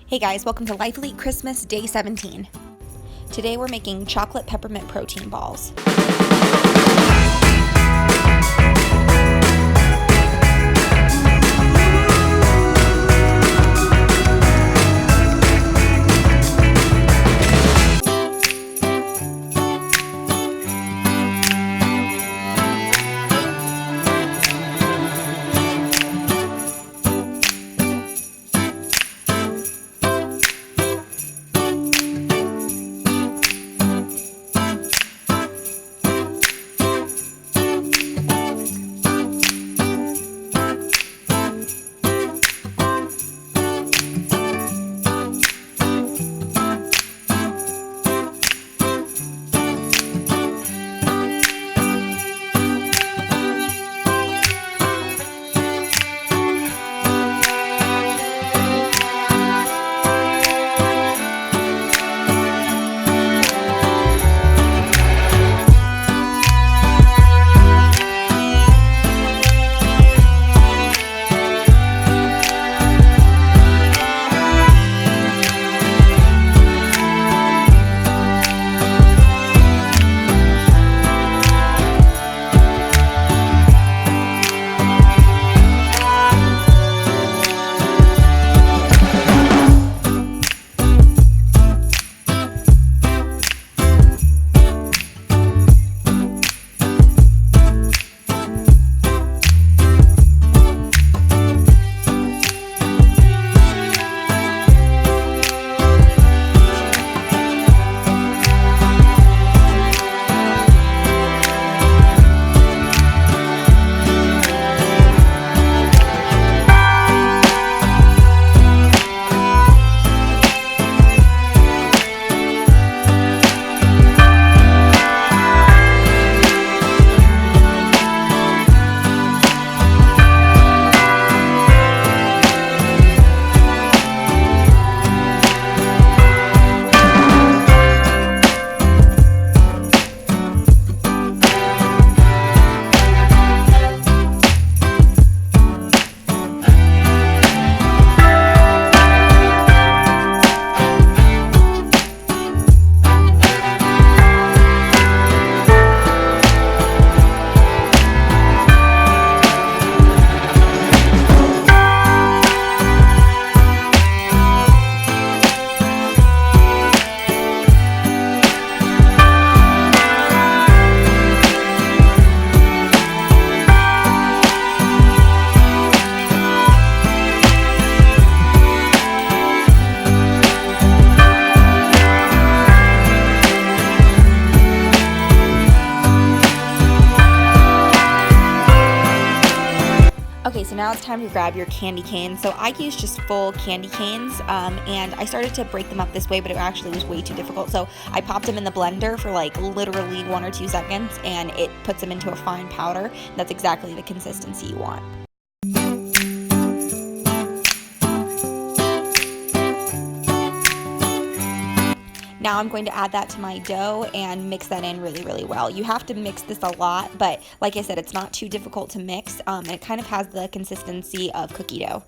Hey guys, welcome to Life Elite Christmas Day 17. Today we're making chocolate peppermint protein balls. Okay, so now it's time to grab your candy canes. So I use just full candy canes, and I started to break them up this way, but it actually was way too difficult. So I popped them in the blender for like literally 1 or 2 seconds, and it puts them into a fine powder. That's exactly the consistency you want. Now I'm going to add that to my dough and mix that in really, really well. You have to mix this a lot, but like I said, it's not too difficult to mix. It kind of has the consistency of cookie dough.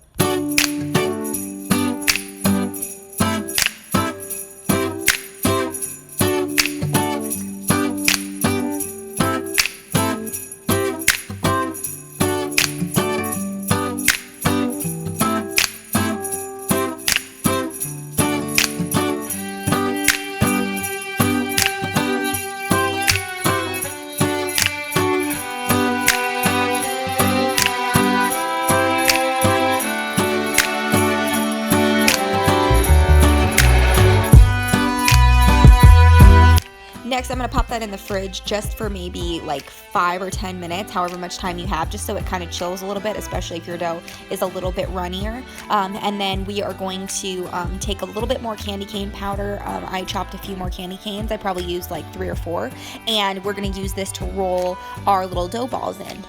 Next, I'm going to pop that in the fridge just for maybe like 5 or 10 minutes, however much time you have, just so it kind of chills a little bit, especially if your dough is a little bit runnier. And then we are going to take a little bit more candy cane powder. I chopped a few more candy canes. I probably used like 3 or 4. And we're going to use this to roll our little dough balls in.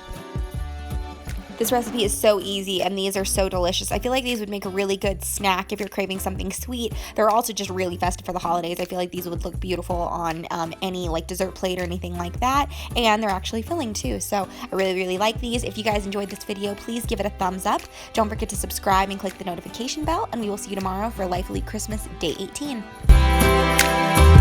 This recipe is so easy and these are so delicious. I feel like these would make a really good snack if you're craving something sweet. They're also just really festive for the holidays. I feel like these would look beautiful on any like dessert plate or anything like that. And they're actually filling too. So I really, really like these. If you guys enjoyed this video, please give it a thumbs up. Don't forget to subscribe and click the notification bell. And we will see you tomorrow for Life Elite Christmas Day 18.